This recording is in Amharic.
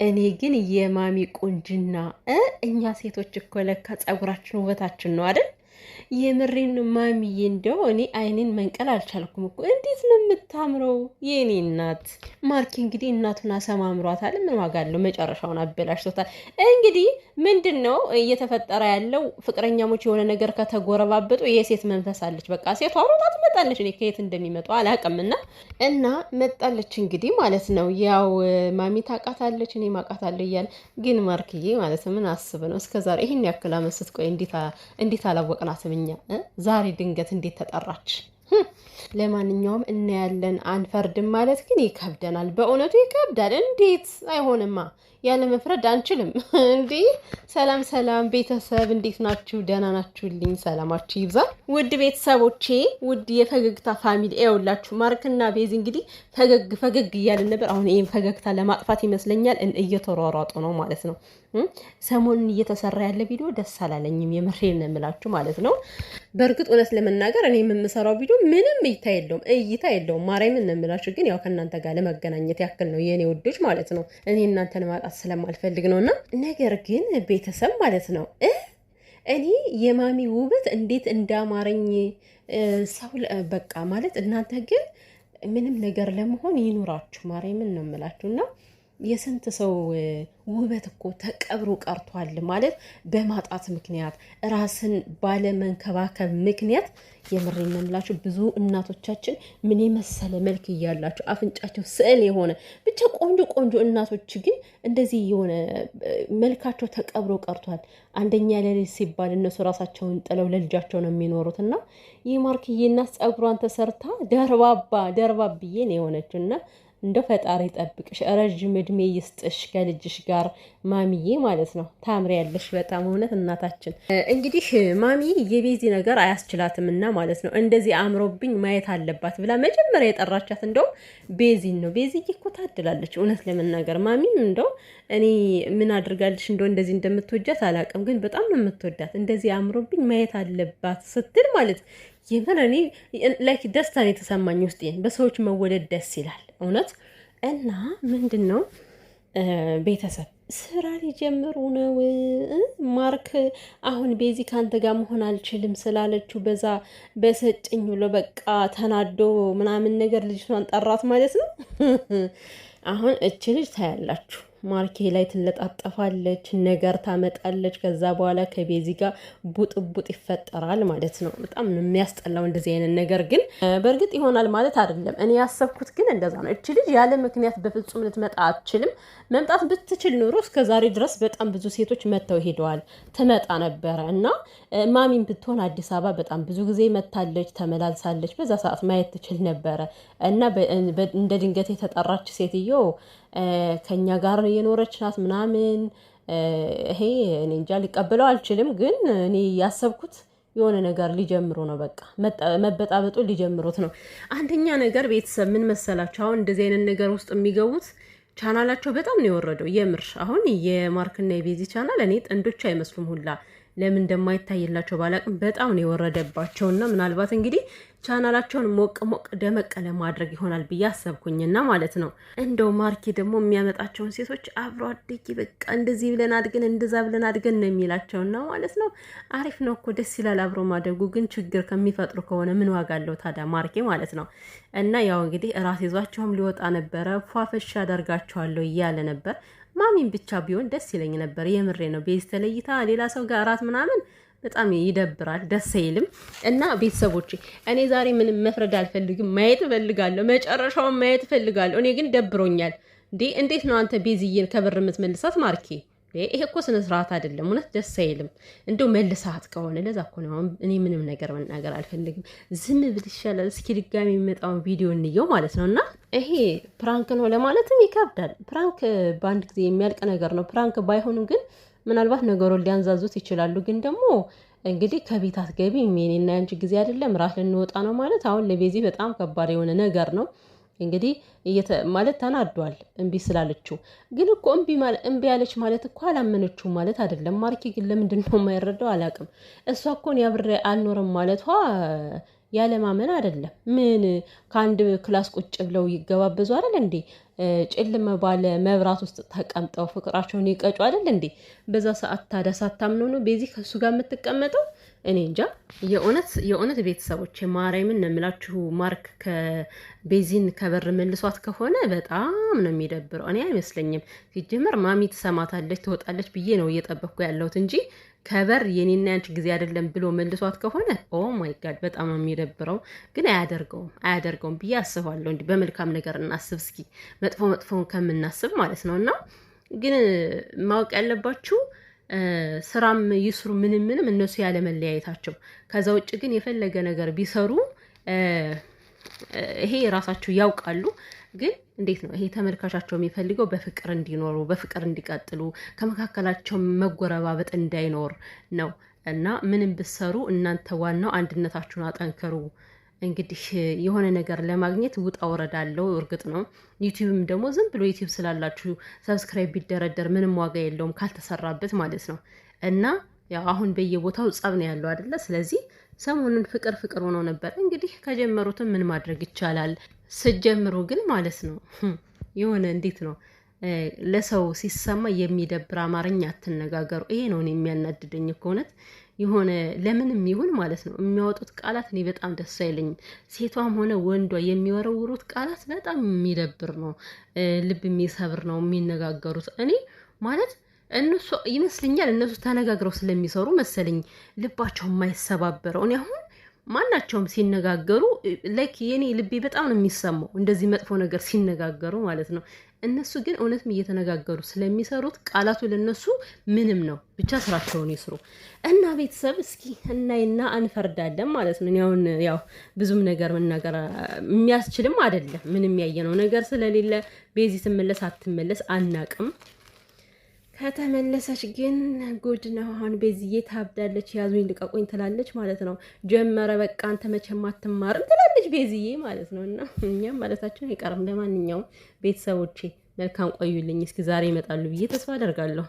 እኔ ግን የማሚ ቁንጅና እኛ ሴቶች እኮ ለካ ጸጉራችን ውበታችን ነው አይደል? የምሬን ማሚዬ፣ እንደው እኔ አይኔን መንቀል አልቻልኩም እኮ። እንዴት ነው የምታምረው የኔ እናት! ማርኬ እንግዲህ እናቱን አሰማምሯታል። ምን ዋጋ አለው? መጨረሻውን አበላሽቶታል። እንግዲህ ምንድን ነው እየተፈጠረ ያለው? ፍቅረኛሞች የሆነ ነገር ከተጎረባበጡ የሴት መንፈስ አለች። በቃ ሴቷ ሮጣ ትመጣለች። እኔ ከየት እንደሚመጡ አላውቅምና እና መጣለች እንግዲህ ማለት ነው። ያው ማሚ ታውቃታለች፣ እኔ ማውቃታለሁ እያለ ግን ማርክዬ ማለት ምን አስብ ነው እስከዛሬ ይሄን ያክል አመት ስትቆይ እንዴት አላወቅናትም? እኛ ዛሬ ድንገት እንዴት ተጠራች? ለማንኛውም እናያለን። አንፈርድም ማለት ግን ይከብደናል። በእውነቱ ይከብዳል። እንዴት አይሆንማ? ያለ መፍረድ አንችልም እንዴ። ሰላም ሰላም ቤተሰብ፣ እንዴት ናችሁ? ደህና ናችሁልኝ? ሰላማችሁ ይብዛ ውድ ቤተሰቦቼ፣ ውድ የፈገግታ ፋሚሊ። ይኸውላችሁ ማርክና ቤዚ እንግዲህ ፈገግ እያልን ነበር። አሁን ይህም ፈገግታ ለማጥፋት ይመስለኛል እየተሯሯጡ ነው ማለት ነው። ሰሞኑን እየተሰራ ያለ ቪዲዮ ደስ አላለኝም። የምሬን የምላችሁ ማለት ነው። በእርግጥ እውነት ለመናገር እኔ የምሰራው ቪዲዮ ምንም እይታ የለውም። ማርያምን የምላችሁ ግን ያው ከእናንተ ጋር ለመገናኘት ያክል ነው የእኔ ውዶች ማለት ነው። እኔ እናንተን ማጣት ስለማልፈልግ ነው። እና ነገር ግን ቤተሰብ ማለት ነው እኔ የማሚ ውበት እንዴት እንዳማረኝ ሰው በቃ ማለት እናንተ ግን ምንም ነገር ለመሆን ይኑራችሁ። ማርያምን ነው የምላችሁና የስንት ሰው ውበት እኮ ተቀብሮ ቀርቷል ማለት በማጣት ምክንያት ራስን ባለመንከባከብ ምክንያት። የምሬን ነው የምላችሁ ብዙ እናቶቻችን ምን የመሰለ መልክ እያላቸው አፍንጫቸው ስዕል የሆነ ብቻ ቆንጆ እናቶች ግን እንደዚህ የሆነ መልካቸው ተቀብሮ ቀርቷል። አንደኛ ለልጅ ሲባል እነሱ ራሳቸውን ጥለው ለልጃቸው ነው የሚኖሩት። እና ይህ ማርክዬ እናት ጸጉሯን ተሰርታ ደርባብዬ ነው የሆነችው። እና እንደው ፈጣሪ ጠብቅሽ፣ ረዥም እድሜ ይስጥሽ ከልጅሽ ጋር ማሚዬ ማለት ነው። ታምሪያለሽ በጣም እውነት እናታችን። እንግዲህ ማሚ የቤዚ ነገር አያስችላትም እና ማለት ነው እንደዚህ አምሮብኝ ማየት አለባት ብላ መጀመሪያ የጠራቻት እንደው ቤዚን ነው። ቤዚ እኮ ታድላለች እውነት ለመናገር። ማሚም እንደው እኔ ምን አድርጋልሽ እንደው እንደዚህ እንደምትወጃት አላውቅም፣ ግን በጣም ነው የምትወዳት። እንደዚህ አምሮብኝ ማየት አለባት ስትል ማለት የምር እኔ ላይክ ደስታ ነው የተሰማኝ ውስጤን። በሰዎች መወደድ ደስ ይላል እውነት። እና ምንድን ነው ቤተሰብ ስራ ሊጀምሩ ነው። ማርክ አሁን ቤዚ ካንተ ጋር መሆን አልችልም ስላለችው በዛ በሰጭኝ ብሎ በቃ ተናዶ ምናምን ነገር ልጅቷን ጠራት ማለት ነው። አሁን እች ልጅ ታያላችሁ ማርኬ ላይ ትለጣጠፋለች፣ ነገር ታመጣለች። ከዛ በኋላ ከቤዚ ጋር ቡጥቡጥ ይፈጠራል ማለት ነው። በጣም የሚያስጠላው እንደዚህ አይነት ነገር ግን በእርግጥ ይሆናል ማለት አይደለም። እኔ ያሰብኩት ግን እንደዛ ነው። እቺ ልጅ ያለ ምክንያት በፍጹም ልትመጣ አትችልም። መምጣት ብትችል ኖሮ እስከ ዛሬ ድረስ በጣም ብዙ ሴቶች መጥተው ሄደዋል፣ ትመጣ ነበረ። እና ማሚን ብትሆን አዲስ አበባ በጣም ብዙ ጊዜ መታለች፣ ተመላልሳለች። በዛ ሰዓት ማየት ትችል ነበረ። እና እንደ ድንገት የተጠራች ሴትዮ ከኛ ጋር የኖረች ናት ምናምን። ይሄ እኔ እንጃ ሊቀበለው አልችልም። ግን እኔ ያሰብኩት የሆነ ነገር ሊጀምሩ ነው። በቃ መበጣበጡ ሊጀምሩት ነው። አንደኛ ነገር ቤተሰብ ምን መሰላቸው፣ አሁን እንደዚህ አይነት ነገር ውስጥ የሚገቡት ቻናላቸው በጣም ነው የወረደው። የምር አሁን የማርክና የቤዚ ቻናል እኔ ጥንዶች አይመስሉም ሁላ። ለምን እንደማይታይላቸው ባላቅም በጣም ነው የወረደባቸው። እና ምናልባት እንግዲህ ቻናላቸውን ሞቅ ደመቅ ለማድረግ ይሆናል ብዬ አሰብኩኝና ማለት ነው። እንደው ማርኬ ደግሞ የሚያመጣቸውን ሴቶች አብሮ አደጊ በቃ እንደዚህ ብለን አድገን እንደዛ ብለን አድገን ነው የሚላቸውና ማለት ነው። አሪፍ ነው እኮ ደስ ይላል አብሮ ማደጉ። ግን ችግር ከሚፈጥሩ ከሆነ ምን ዋጋ አለው ታዲያ ማርኬ ማለት ነው። እና ያው እንግዲህ ራስ ይዟቸውም ሊወጣ ነበረ፣ ፏፈሻ አደርጋቸዋለሁ እያለ ነበር። ማሚን ብቻ ቢሆን ደስ ይለኝ ነበር። የምሬ ነው። ቤዝ ተለይታ ሌላ ሰው ጋር እራት ምናምን በጣም ይደብራል፣ ደስ አይልም። እና ቤተሰቦች እኔ ዛሬ ምንም መፍረድ አልፈልግም፣ ማየት እፈልጋለሁ፣ መጨረሻውን ማየት እፈልጋለሁ። እኔ ግን ደብሮኛል። እንዴት ነው አንተ ቤዝዬን ከብር የምትመልሳት ማርኬ? ይሄ እኮ ስነ ስርዓት አይደለም። እውነት ደስ አይልም። እንደው መልሳት ከሆነ ለዛ እኮ ነው እኔ ምንም ነገር መናገር አልፈልግም። ዝም ብል ይሻላል። እስኪ ድጋሚ የሚመጣውን ቪዲዮ እንየው ማለት ነው። እና ይሄ ፕራንክ ነው ለማለትም ይከብዳል። ፕራንክ በአንድ ጊዜ የሚያልቅ ነገር ነው። ፕራንክ ባይሆኑ ግን ምናልባት ነገሩን ሊያንዛዙት ይችላሉ። ግን ደግሞ እንግዲህ ከቤት አትገቢ የኔና ያንቺ ጊዜ አይደለም፣ ራት ልንወጣ ነው ማለት አሁን ለቤዚ በጣም ከባድ የሆነ ነገር ነው። እንግዲህ ማለት ተናዷል እምቢ ስላለችው። ግን እኮ እምቢ ያለች ማለት እኮ አላመነችው ማለት አይደለም። ማርኬ ግን ለምንድን ነው የማይረዳው አላውቅም። እሷ እኮን ያብሬ አልኖርም ማለቷ ያለማመን አይደለም። ምን ከአንድ ክላስ ቁጭ ብለው ይገባበዙ አይደል እንዴ? ጭልም ባለ መብራት ውስጥ ተቀምጠው ፍቅራቸውን ይቀጩ አይደል እንዴ? በዛ ሰዓት ታዲያ ሳታምነው ነው ቤዚ ከሱ ጋር የምትቀመጠው? እኔ እንጃ። የእውነት ቤተሰቦች ማርያምን ነው የምላችሁ። ማርክ ከቤዚን ከበር መልሷት ከሆነ በጣም ነው የሚደብረው። እኔ አይመስለኝም። ሲጀመር ማሚ ትሰማታለች ትወጣለች ብዬ ነው እየጠበቅኩ ያለሁት እንጂ ከበር የኔና ያንቺ ጊዜ አይደለም ብሎ መልሷት ከሆነ ኦ ማይ ጋድ በጣም ነው የሚደብረው። ግን አያደርገውም ብዬ አስባለሁ። እንዲህ በመልካም ነገር እናስብ እስኪ፣ መጥፎውን ከምናስብ ማለት ነው። እና ግን ማወቅ ያለባችሁ ስራም ይስሩ ምንም እነሱ ያለ መለያየታቸው። ከዛ ውጭ ግን የፈለገ ነገር ቢሰሩ ይሄ ራሳቸው ያውቃሉ። ግን እንዴት ነው ይሄ ተመልካቻቸው የሚፈልገው? በፍቅር እንዲኖሩ በፍቅር እንዲቀጥሉ ከመካከላቸው መጎረባበጥ እንዳይኖር ነው። እና ምንም ብትሰሩ እናንተ ዋናው አንድነታችሁን አጠንክሩ። እንግዲህ የሆነ ነገር ለማግኘት ውጣ ወረድ አለው፣ እርግጥ ነው። ዩቲዩብም ደግሞ ዝም ብሎ ዩቲዩብ ስላላችሁ ሰብስክራይብ ቢደረደር ምንም ዋጋ የለውም ካልተሰራበት ማለት ነው። እና ያው አሁን በየቦታው ጸብ ነው ያለው አይደለ? ስለዚህ ሰሞኑን ፍቅር ሆነው ነበር። እንግዲህ ከጀመሩትም ምን ማድረግ ይቻላል። ስጀምሩ ግን ማለት ነው የሆነ እንዴት ነው ለሰው ሲሰማ የሚደብር አማርኛ አትነጋገሩ። ይሄ ነው እኔ የሚያናድደኝ እኮ እውነት። የሆነ ለምንም ይሁን ማለት ነው የሚያወጡት ቃላት እኔ በጣም ደስ አይለኝም። ሴቷም ሆነ ወንዷ የሚወረውሩት ቃላት በጣም የሚደብር ነው፣ ልብ የሚሰብር ነው የሚነጋገሩት። እኔ ማለት እነሱ ይመስለኛል እነሱ ተነጋግረው ስለሚሰሩ መሰለኝ ልባቸው የማይሰባበረው። እኔ አሁን ማናቸውም ሲነጋገሩ ላይክ የኔ ልቤ በጣም ነው የሚሰማው እንደዚህ መጥፎ ነገር ሲነጋገሩ ማለት ነው። እነሱ ግን እውነትም እየተነጋገሩ ስለሚሰሩት ቃላቱ ለነሱ ምንም ነው። ብቻ ስራቸውን ይስሩ እና ቤተሰብ እስኪ እናይና አንፈርዳለን ማለት ነው። አሁን ያው ብዙም ነገር መናገር የሚያስችልም አይደለም። ምንም ያየነው ነገር ስለሌለ ቤዚ ትመለስ አትመለስ አናቅም። ከተመለሰች ግን ጉድ ነው። አሁን ቤዚዬ ታብዳለች፣ ያዙኝ ልቀቁኝ ትላለች ማለት ነው። ጀመረ በቃ አንተ መቼም አትማርም ትላለች ቤዚዬ ማለት ነው። እና እኛም ማለታችን አይቀርም። ለማንኛውም ቤተሰቦቼ መልካም ቆዩልኝ። እስኪ ዛሬ ይመጣሉ ብዬ ተስፋ አደርጋለሁ።